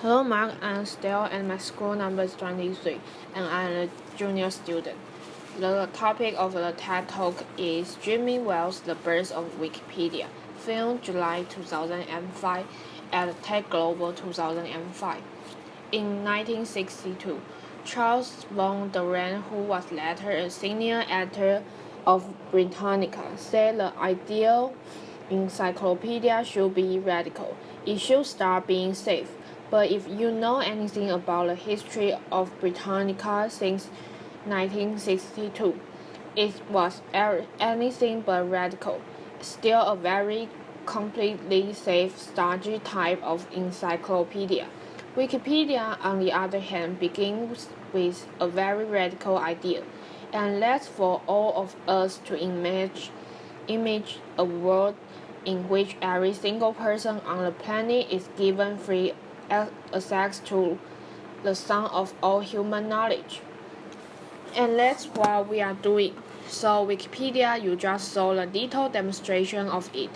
Hello, Mark. I'm Stell, and my school number is 23, and I'm a junior student. The topic of the TED Talk is Jimmy Wales, The Birth of Wikipedia, filmed July 2005 at TED Global 2005. In 1962, Charles von Doren, who was later a senior editor of Britannica, said the ideal encyclopedia should be radical. It should start being safe. But if you know anything about the history of Britannica since 1962, it was anything but radical. Still a very completely safe, stodgy type of encyclopedia. Wikipedia, on the other hand, begins with a very radical idea, and that's for all of us to image a world in which every single person on the planet is given free access to the sum of all human knowledge. And that's what we are doing. So Wikipedia, you just saw a little demonstration of it.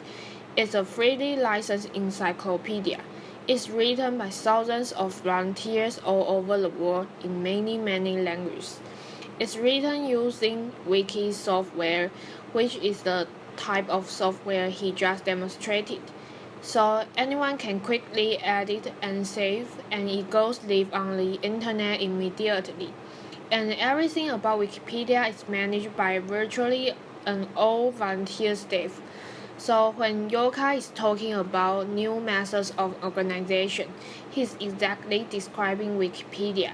It's a freely licensed encyclopedia. It's written by thousands of volunteers all over the world in many languages. It's written using Wiki software, which is the type of software he just demonstrated. So anyone can quickly edit and save, and it goes live on the internet immediately. And everything about Wikipedia is managed by virtually an all volunteer staff. So when Yoka is talking about new methods of organization, he's exactly describing Wikipedia.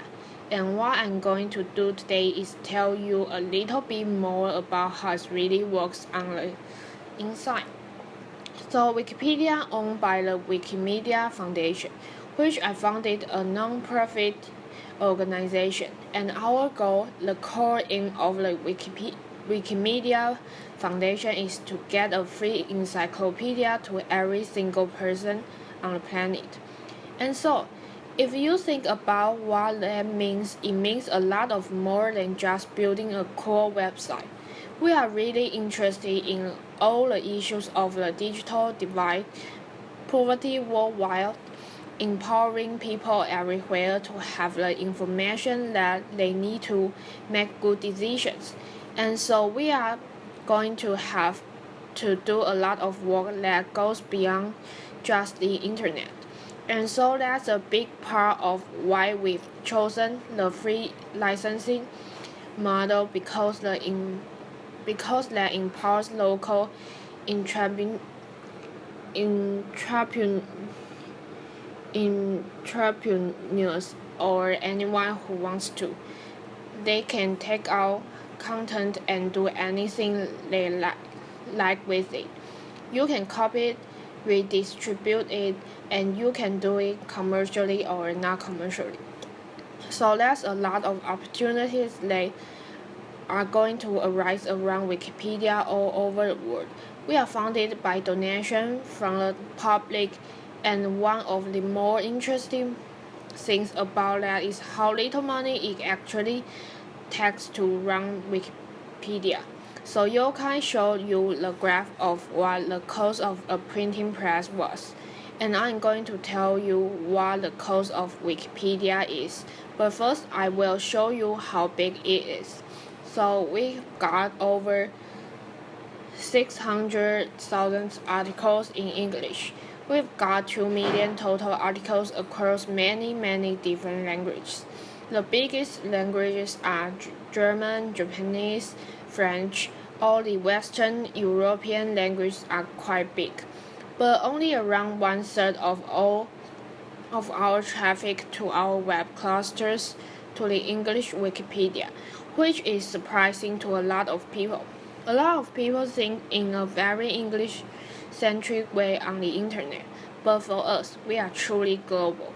And what I'm going to do today is tell you a little bit more about how it really works on the inside. So Wikipedia owned by the Wikimedia Foundation, which I founded a non-profit organization. And our goal, the core aim of the Wikimedia Foundation is to get a free encyclopedia to every single person on the planet. And so, if you think about what that means, it means a lot of more than just building a cool website. We are really interested in all the issues of the digital divide, poverty worldwide, empowering people everywhere to have the information that they need to make good decisions. And so we are going to have to do a lot of work that goes beyond just the internet. And so that's a big part of why we've chosen the free licensing model because that empowers local entrepreneurs or anyone who wants to. They can take out content and do anything they like with it. You can copy it, redistribute it, and you can do it commercially or not commercially. So there's a lot of opportunities that are going to arise around Wikipedia all over the world. We are funded by donation from the public, and one of the more interesting things about that is how little money it actually takes to run Wikipedia. So Yokai showed you the graph of what the cost of a printing press was. And I'm going to tell you what the cost of Wikipedia is. But first, I will show you how big it is. So we got over 600,000 articles in English. We've got 2 million total articles across many different languages. The biggest languages are German, Japanese, French. All the Western European languages are quite big, but only around 1/3 of all of our traffic to our web clusters to the English Wikipedia, which is surprising to a lot of people. A lot of people think in a very English-centric way on the internet, but for us, we are truly global.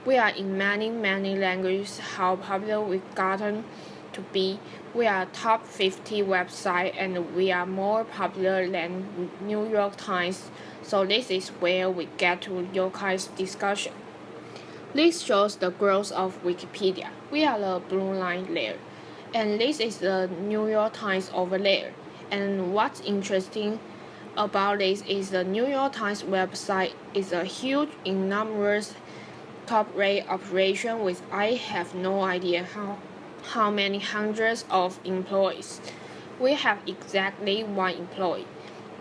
We are in many languages. How popular we've gotten to be. We are top 50 website, and we are more popular than New York Times. So this is where we get to Yokai's discussion. This shows the growth of Wikipedia. We are the blue line there, and this is the New York Times over there. And what's interesting about this is the New York Times website is a huge, enormous top-rate operation with I have no idea how many hundreds of employees. We have exactly one employee,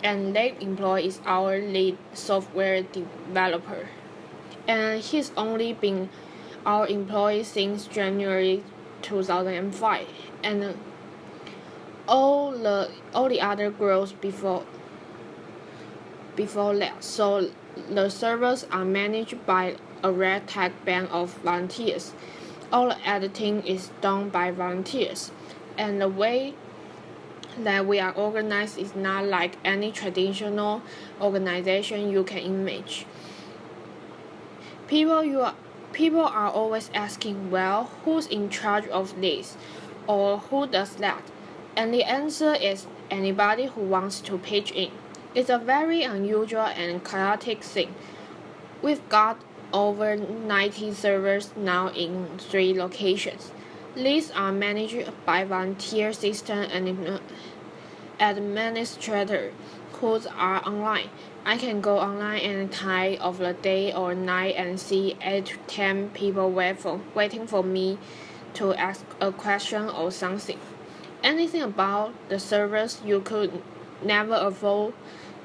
and that employee is our lead software developer. And he's only been our employee since January 2005, and all the other girls before that. So the servers are managed by a ragtag band of volunteers. All the editing is done by volunteers, and the way that we are organized is not like any traditional organization you can imagine. People are always asking, well, who's in charge of this, or who does that? And the answer is anybody who wants to pitch in. It's a very unusual and chaotic thing. We've got over 90 servers now in 3 locations. These are managed by volunteer system and administrators who are online. I can go online any time of the day or night and see 8 to 10 people waiting for me to ask a question or something. Anything about the servers, you could never afford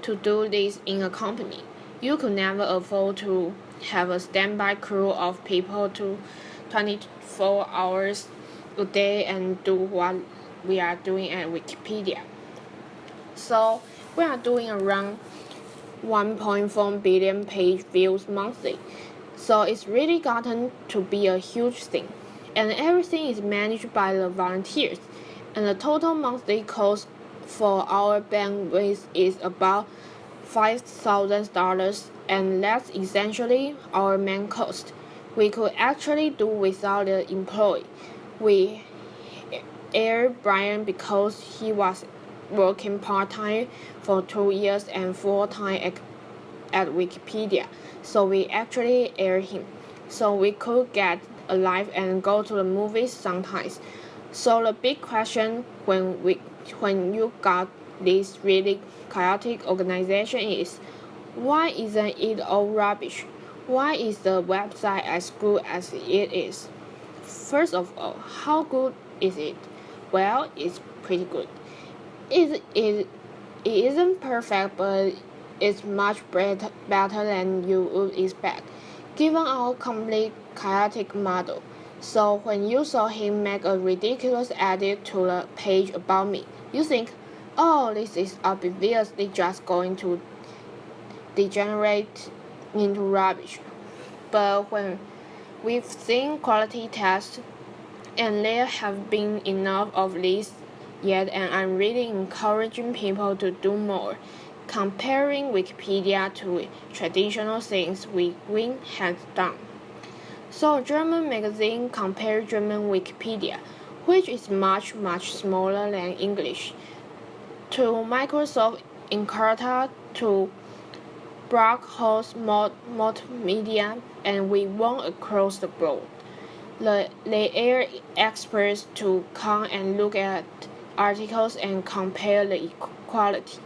to do this in a company. You could never afford to have a standby crew of people to 24 hours a day and do what we are doing at Wikipedia. So we are doing around 1.4 billion page views monthly. So it's really gotten to be a huge thing. And everything is managed by the volunteers. And the total monthly cost for our bandwidth is about $5,000, and that's essentially our main cost. We could actually do without the employee. We aired Brian because he was working part-time for 2 years and full-time at Wikipedia, so we actually aired him. So we could get alive and go to the movies sometimes. So the big question when you got this really chaotic organization is, why isn't it all rubbish? Why is the website as good as it is? First of all, how good is it? Well, it's pretty good. It isn't perfect, but it's much better than you would expect, given our complete chaotic model. So when you saw him make a ridiculous edit to the page about me, you think, oh, this is obviously just going to degenerate into rubbish. But when we've seen quality tests, and there have been enough of these yet, and I'm really encouraging people to do more, comparing Wikipedia to traditional things we win hands down. So German magazine compare German Wikipedia, which is much smaller than English, to Microsoft Encarta, to Brockhaus Multimedia, and we won across the board. They air experts to come and look at articles and compare the quality.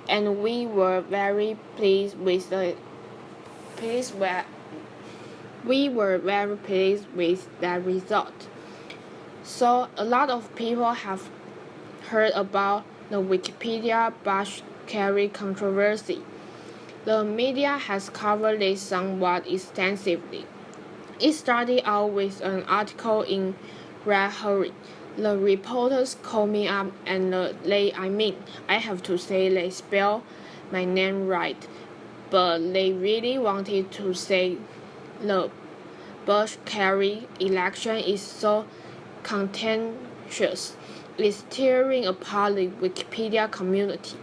And we were very pleased with that result. So a lot of people have heard about the Wikipedia badge carry controversy. The media has covered this somewhat extensively. It started out with an article in Red Hurry. The reporters called me up and I have to say they spell my name right, but they really wanted to say the Bush-Kerry election is so contentious. It's tearing apart the Wikipedia community.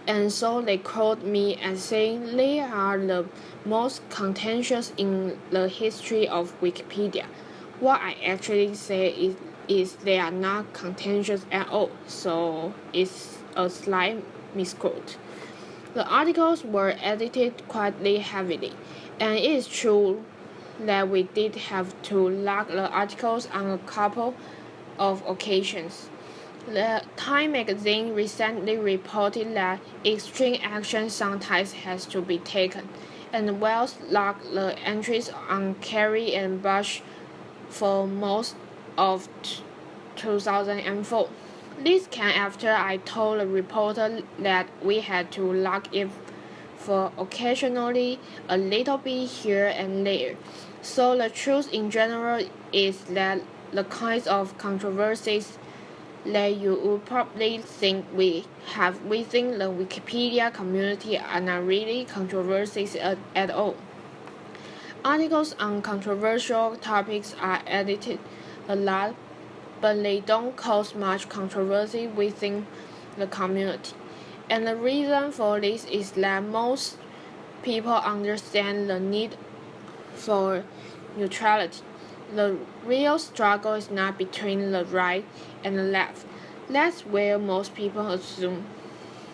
And so they quote me as saying they are the most contentious in the history of Wikipedia. What I actually say is they are not contentious at all, so it's a slight misquote. The articles were edited quite heavily, and it is true that we did have to log the articles on a couple of occasions. The Time magazine recently reported that extreme action sometimes has to be taken, and Wells locked the entries on Kerry and Bush for most of 2004. This came after I told the reporter that we had to lock it for occasionally a little bit here and there. So the truth in general is that the kinds of controversies that you would probably think we have within the Wikipedia community are not really controversies at all. Articles on controversial topics are edited a lot, but they don't cause much controversy within the community. And the reason for this is that most people understand the need for neutrality. The real struggle is not between the right and the left. That's where most people assume.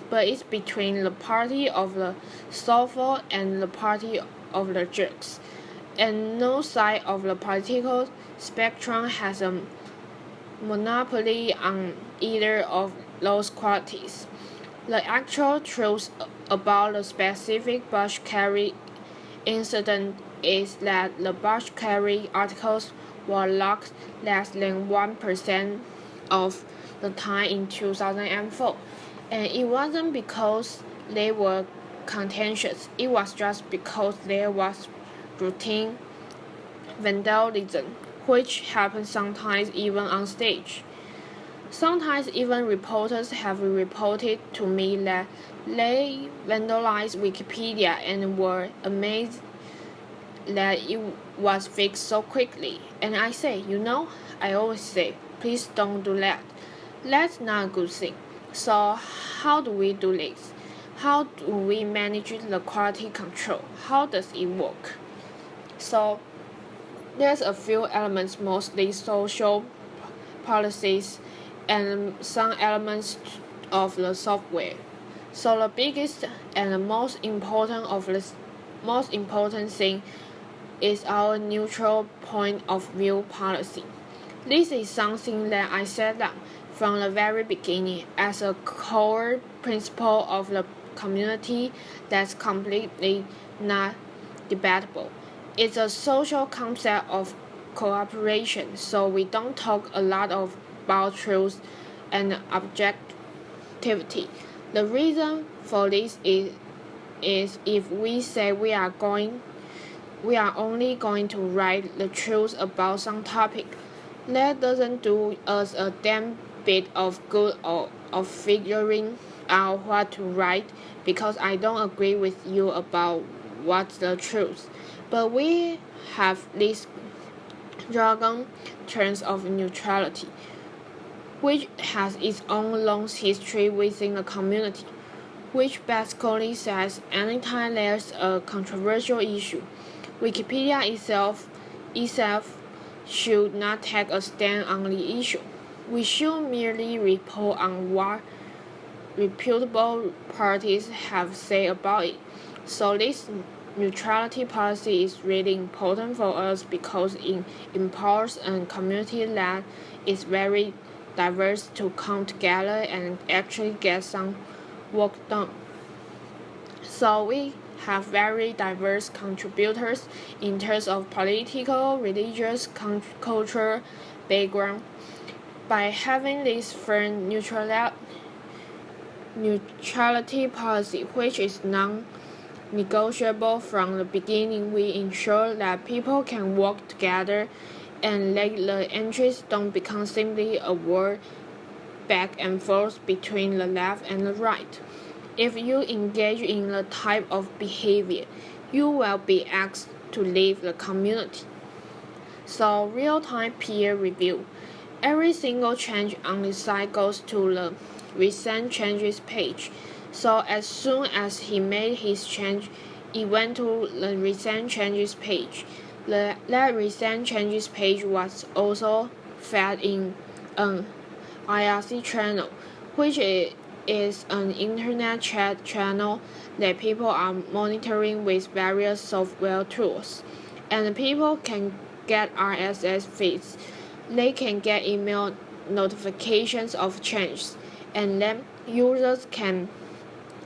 But it's between the party of the soulful and the party of the jerks. And no side of the political spectrum has a monopoly on either of those qualities. The actual truth about the specific Bush-Kerry incident is that the Bush-Kerry articles were locked less than 1% of the time in 2004. And it wasn't because they were contentious, it was just because there was routine vandalism, which happens sometimes even on stage. Sometimes even reporters have reported to me that they vandalized Wikipedia and were amazed that it was fixed so quickly. And I say, I always say, please don't do that. That's not a good thing. So how do we do this? How do we manage the quality control? How does it work? So there's a few elements, mostly social policies and some elements of the software. So the biggest and the most important thing is our neutral point of view policy. This is something that I set up from the very beginning as a core principle of the community that's completely not debatable. It's a social concept of cooperation, so we don't talk a lot about truth and objectivity. The reason for this is if we say we are only going to write the truth about some topic, that doesn't do us a damn bit of good of figuring out what to write, because I don't agree with you about what's the truth. But we have this jargon terms of neutrality, which has its own long history within the community, which basically says anytime there's a controversial issue, Wikipedia itself should not take a stand on the issue. We should merely report on what reputable parties have said about it. So this neutrality policy is really important for us because it empowers a community that is very diverse to come together and actually get some work done. So we have very diverse contributors in terms of political, religious, cultural background. By having this firm neutrality policy, which is non-negotiable from the beginning, we ensure that people can work together and that the entries don't become simply a war back and forth between the left and the right. If you engage in the type of behavior, you will be asked to leave the community. So real-time peer review. Every single change on the site goes to the recent changes page. So as soon as he made his change, it went to the recent changes page. That recent changes page was also fed in an IRC channel, which is an internet chat channel that people are monitoring with various software tools. And people can get RSS feeds. They can get email notifications of changes, and then users can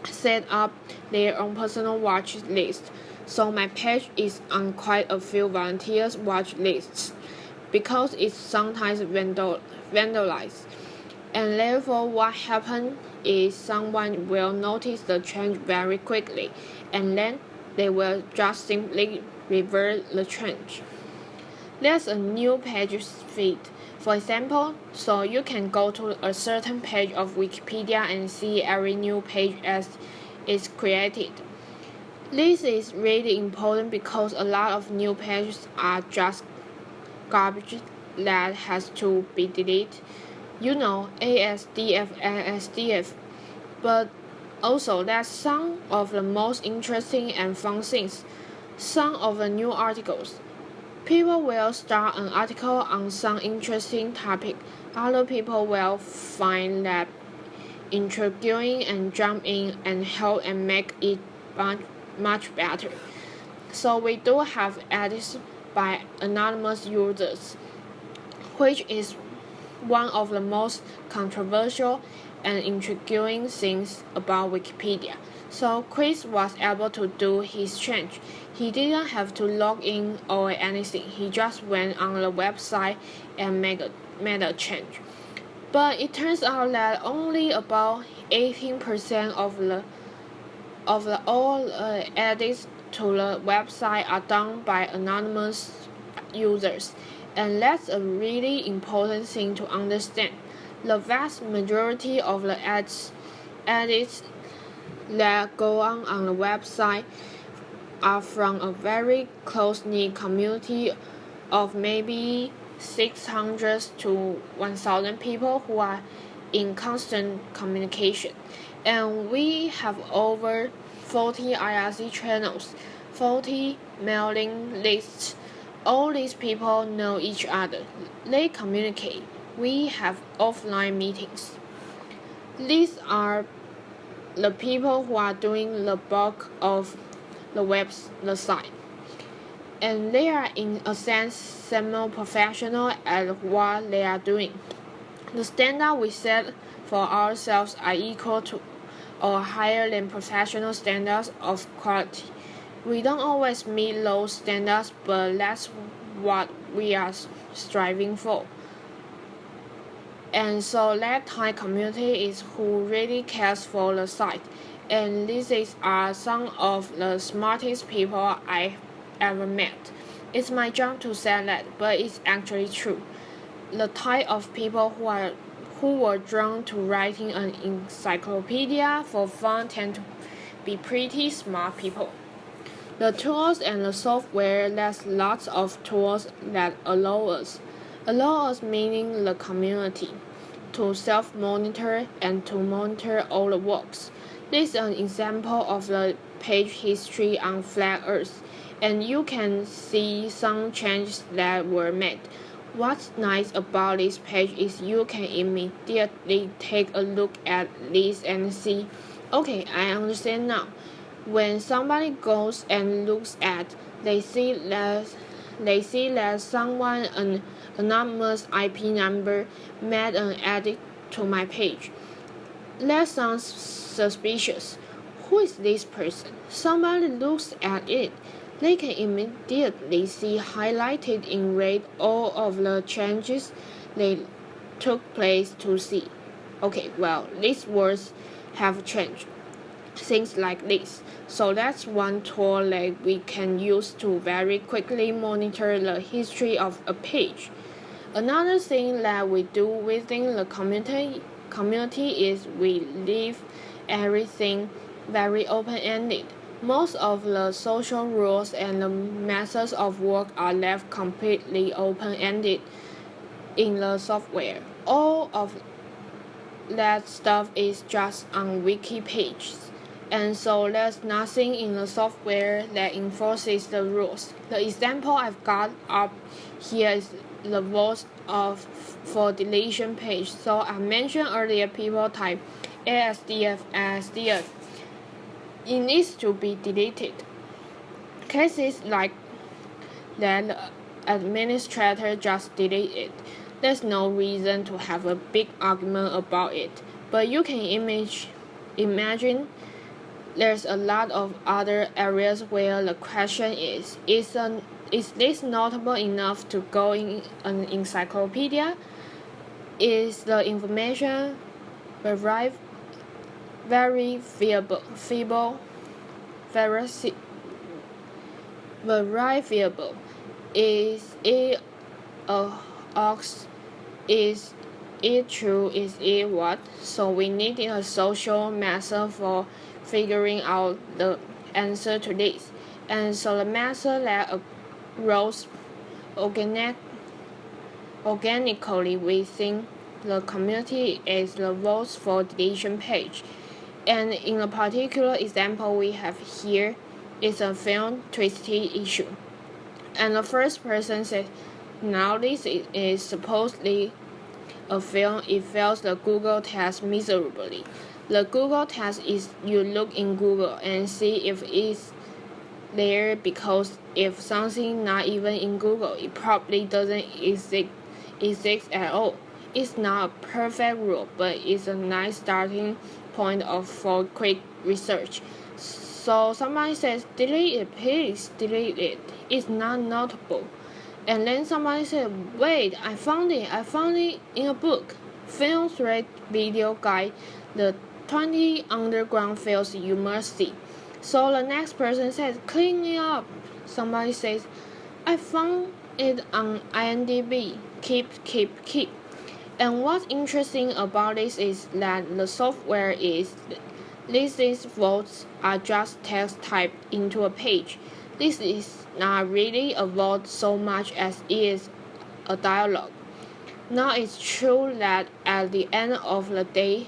set up their own personal watch list. so my page is on quite a few volunteers' watch lists because it's sometimes vandalized. And therefore what happens is someone will notice the change very quickly, and then they will just simply revert the change. There's a new page feed, for example, so you can go to a certain page of Wikipedia and see every new page as it's created. This is really important because a lot of new pages are just garbage that has to be deleted. You know, ASDF and SDF, but also that's some of the most interesting and fun things. Some of the new articles. People will start an article on some interesting topic. Other people will find that intriguing and jump in and help and make it much better. So we do have edits by anonymous users, which is one of the most controversial and intriguing things about Wikipedia. So Chris was able to do his change. He didn't have to log in or anything. He just went on the website and made a change. But it turns out that only about 18% of all edits to the website are done by anonymous users. And that's a really important thing to understand. The vast majority of the edits that go on the website are from a very close-knit community of maybe 600 to 1,000 people who are in constant communication. And we have over 40 IRC channels, 40 mailing lists. All these people know each other. They communicate. We have offline meetings. These are the people who are doing the bulk of the site. And they are in a sense semi-professional at what they are doing. The standard we set for ourselves are equal to or higher than professional standards of quality. We don't always meet those standards, but that's what we are striving for. And so that Thai community is who really cares for the site. And these are some of the smartest people I've ever met. It's my job to say that, but it's actually true. The type of people who were drawn to writing an encyclopedia for fun tend to be pretty smart people. The tools and the software, there's lots of tools that allow us meaning the community, to self-monitor and to monitor all the works. This is an example of the page history on Flat Earth, and you can see some changes that were made. What's nice about this page is you can immediately take a look at this and see, okay, I understand now. When somebody goes and looks at, they see that someone an anonymous IP number made an edit to my page. That sounds suspicious. Who is this person? Somebody looks at it. They can immediately see highlighted in red all of the changes they took place to see. Okay, well, these words have changed. Things like this. So that's one tool that we can use to very quickly monitor the history of a page. Another thing that we do within the community is we leave everything very open-ended. Most of the social rules and the methods of work are left completely open-ended in the software. All of that stuff is just on wiki pages. And so there's nothing in the software that enforces the rules. The example I've got up here is the vote for deletion page. So I mentioned earlier people type ASDF as DF. It needs to be deleted. Cases like that the administrator just delete it. There's no reason to have a big argument about it. But you can imagine There's a lot of other areas where the question is this notable enough to go in an encyclopedia? Is the information very variable? Variable? Is it a ox? Is it true? Is it what? So we need a social method for figuring out the answer to this. And so the method that arose organically within the community is the votes for deletion page. And in a particular example we have here is a film twisty issue. And the first person says, now this is supposedly a film, it fails the Google test miserably. The Google test is you look in Google and see if it's there, because if something not even in Google, it probably doesn't exist at all. It's not a perfect rule, but it's a nice starting point for quick research. So somebody says, delete it, please, delete it. It's not notable. And then somebody said, wait, I found it in a book. Film thread video guide, the 20 underground fields you must see. So the next person says, clean it up. Somebody says, I found it on IMDb. Keep. And what's interesting about this is that the software these votes are just text typed into a page. This is not really a vote so much as it is a dialogue. Now it's true that at the end of the day,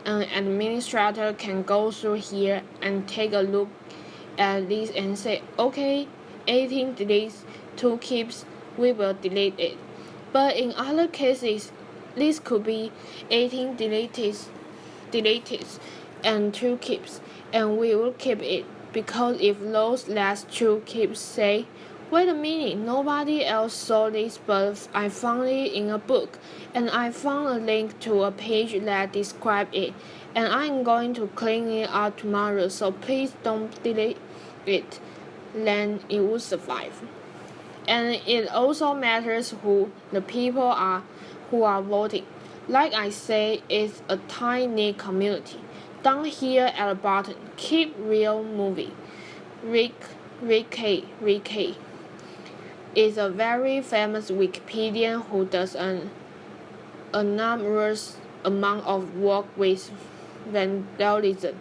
an administrator can go through here and take a look at this and say, okay, 18 deletes, 2 keeps, we will delete it. But in other cases, this could be 18 deleted and 2 keeps, and we will keep it, because if those last 2 keeps say, wait a minute, nobody else saw this, but I found it in a book, and I found a link to a page that describes it, and I'm going to clean it up tomorrow, so please don't delete it, then it will survive. And it also matters who the people are who are voting. Like I say, it's a tight-knit community. Down here at the bottom, keep real movie. Rick is a very famous Wikipedian who does an enormous amount of work with vandalism,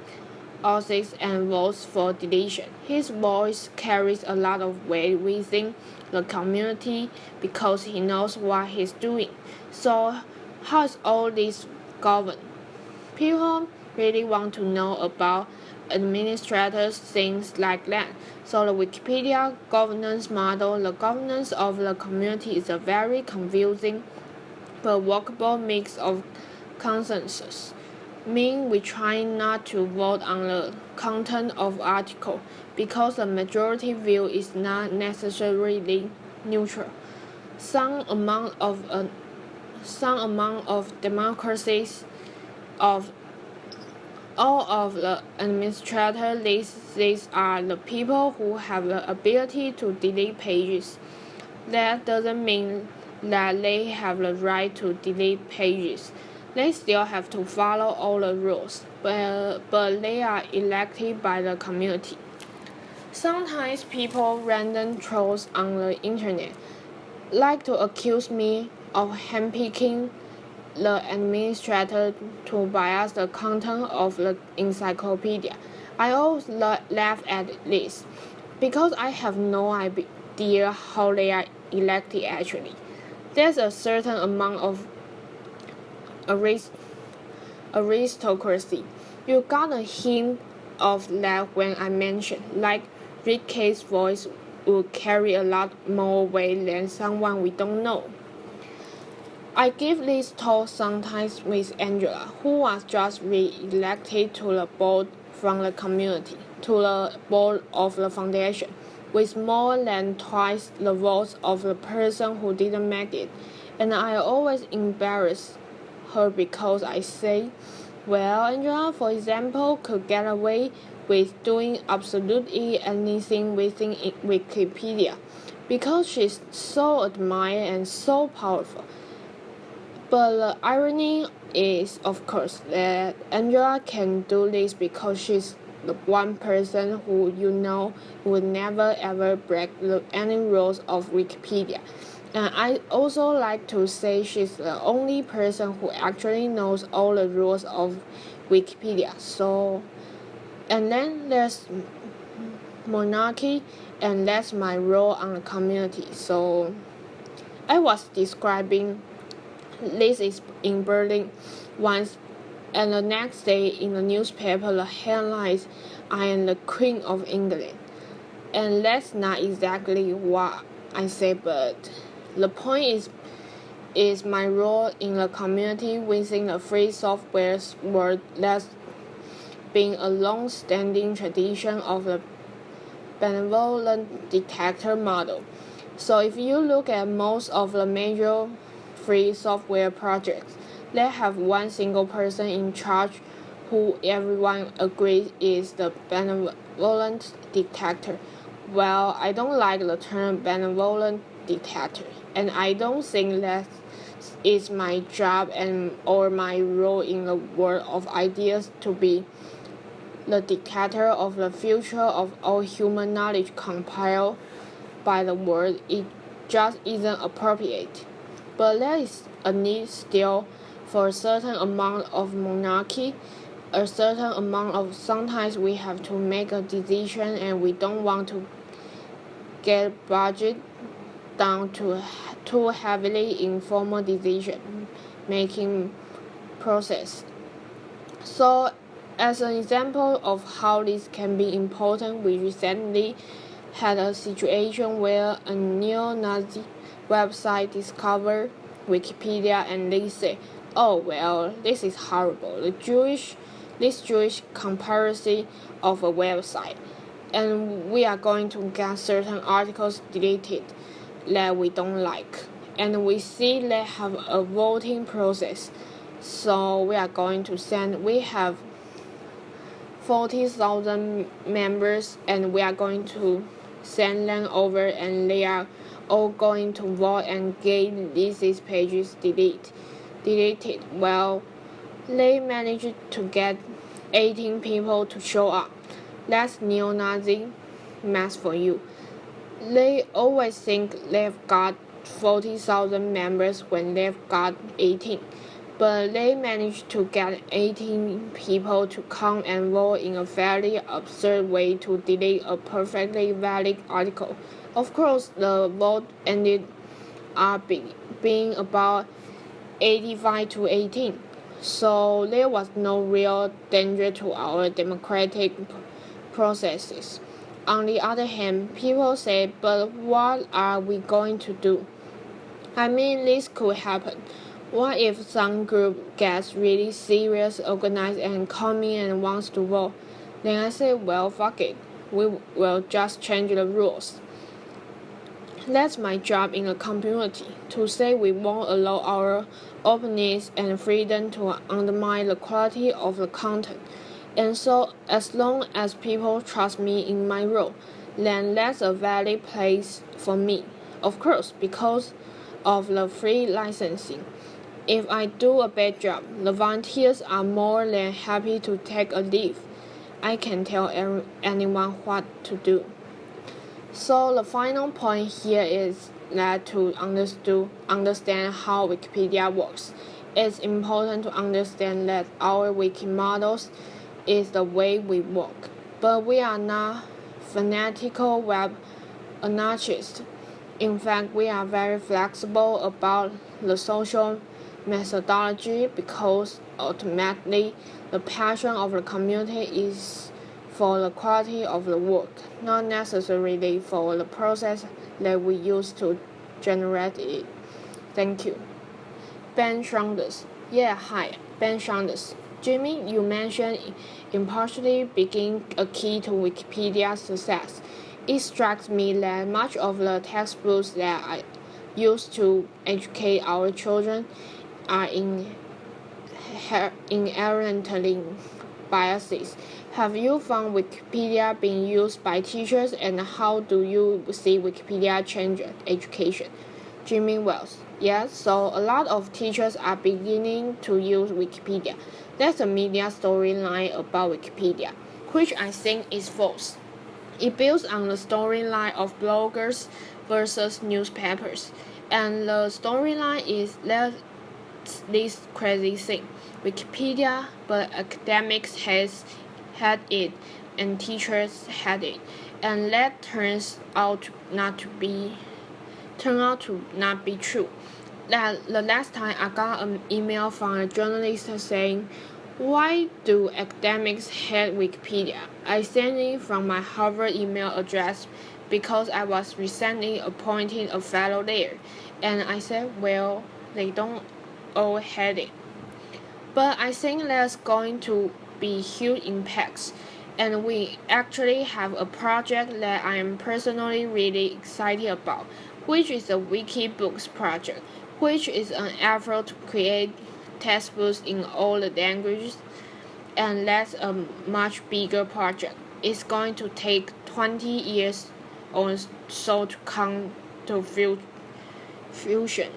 ethics, and votes for deletion. His voice carries a lot of weight within the community because he knows what he's doing. So how is all this governed? People really want to know about administrators, things like that. So the Wikipedia governance model, the governance of the community, is a very confusing but workable mix of consensus. Mean we try not to vote on the content of article because the majority view is not necessarily neutral. Some amount of democracies of all of the administrator lists, these are the people who have the ability to delete pages. That doesn't mean that they have the right to delete pages. They still have to follow all the rules, but they are elected by the community. Sometimes people, random trolls on the internet, like to accuse me of handpicking the administrator to bias the content of the encyclopedia. I always laugh at this, because I have no idea how they are elected actually. There's a certain amount of aristocracy. You got a hint of that when I mentioned, like Rick's voice would carry a lot more weight than someone we don't know. I give this talk sometimes with Angela, who was just re-elected to the board from the community, to the board of the foundation, with more than twice the votes of the person who didn't make it. And I always embarrass her because I say, Well, Angela, for example, could get away with doing absolutely anything within Wikipedia because she's so admired and so powerful. But the irony is, of course, that Angela can do this because she's the one person who would never ever break any rules of Wikipedia. And I also like to say she's the only person who actually knows all the rules of Wikipedia. So, and then there's monarchy, and that's my role on the community. So, I was describing this is in Berlin once, and the next day in the newspaper the headlines, "I am the Queen of England." And that's not exactly what I say, but the point is my role in the community within the free software world. That's been a long-standing tradition of the benevolent dictator model. So if you look at most of the major free software projects, they have one single person in charge who everyone agrees is the benevolent dictator. Well, I don't like the term benevolent dictator, and I don't think that is my job or my role in the world of ideas to be the dictator of the future of all human knowledge compiled by the world. It just isn't appropriate. But there is a need still for a certain amount of monarchy, a certain amount of sometimes we have to make a decision and we don't want to get budget down to too heavily in formal decision making process. So as an example of how this can be important, we recently had a situation where a neo-Nazi website discovered Wikipedia and they say, "Oh well, this is horrible. This Jewish conspiracy of a website, and we are going to get certain articles deleted that we don't like, and we see they have a voting process, so we are going to send. We have 40,000 members, and we are going to send them over, and they are all going to vote and get these pages deleted. Well, they managed to get 18 people to show up. That's neo-Nazi math for you. They always think they've got 40,000 members when they've got 18. But they managed to get 18 people to come and vote in a fairly absurd way to delete a perfectly valid article. Of course, the vote ended up being about 85 to 18. So there was no real danger to our democratic processes. On the other hand, people say, but what are we going to do? I mean, this could happen. What if some group gets really serious, organized, and coming and wants to vote? Then I say, well, fuck it. We will just change the rules. That's my job in a community, to say we won't allow our openness and freedom to undermine the quality of the content. And so, as long as people trust me in my role, then that's a valid place for me. Of course, because of the free licensing. If I do a bad job, the volunteers are more than happy to take a leave. I can tell anyone what to do. So the final point here is that to understand how Wikipedia works, it's important to understand that our wiki models is the way we work. But we are not fanatical web anarchists. In fact, we are very flexible about the social methodology because ultimately the passion of the community is for the quality of the work, not necessarily for the process that we use to generate it. Thank you. Ben Saunders. Yeah, hi, Ben Saunders. Jimmy, you mentioned impartiality being a key to Wikipedia's success. It strikes me that much of the textbooks that I use to educate our children are inherently biases. Have you found Wikipedia being used by teachers, and how do you see Wikipedia change education? Jimmy Wells. Yes, so a lot of teachers are beginning to use Wikipedia. There's a media storyline about Wikipedia, which I think is false. It builds on the storyline of bloggers versus newspapers, and the storyline is this crazy thing. Wikipedia, but academics had it, and teachers had it, and that turns out to not be true. The last time I got an email from a journalist saying, "Why do academics hate Wikipedia?" I sent it from my Harvard email address because I was recently appointed a fellow there, and I said, well, they don't all hate it. But I think there's going to be huge impacts, and we actually have a project that I am personally really excited about, which is the Wikibooks project, which is an effort to create textbooks in all the languages, and that's a much bigger project. It's going to take 20 years or so to come to fusion.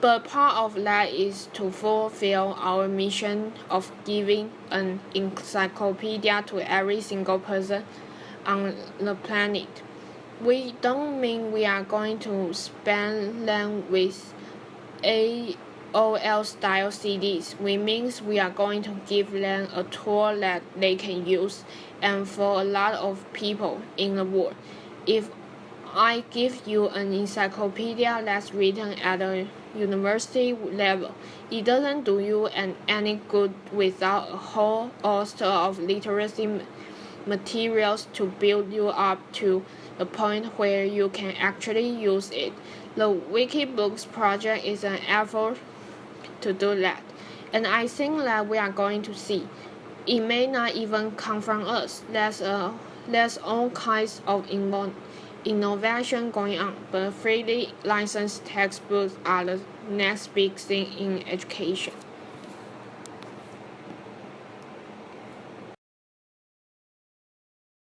But part of that is to fulfill our mission of giving an encyclopedia to every single person on the planet. We don't mean we are going to spam them with AOL-style CDs. We mean we are going to give them a tool that they can use, and for a lot of people in the world. If I give you an encyclopedia that's written at a university level, it doesn't do you any good without a whole host of literacy materials to build you up to the point where you can actually use it. The Wikibooks project is an effort to do that, and I think that we are going to see. It may not even come from us. There's all kinds of innovation going on, but freely licensed textbooks are the next big thing in education.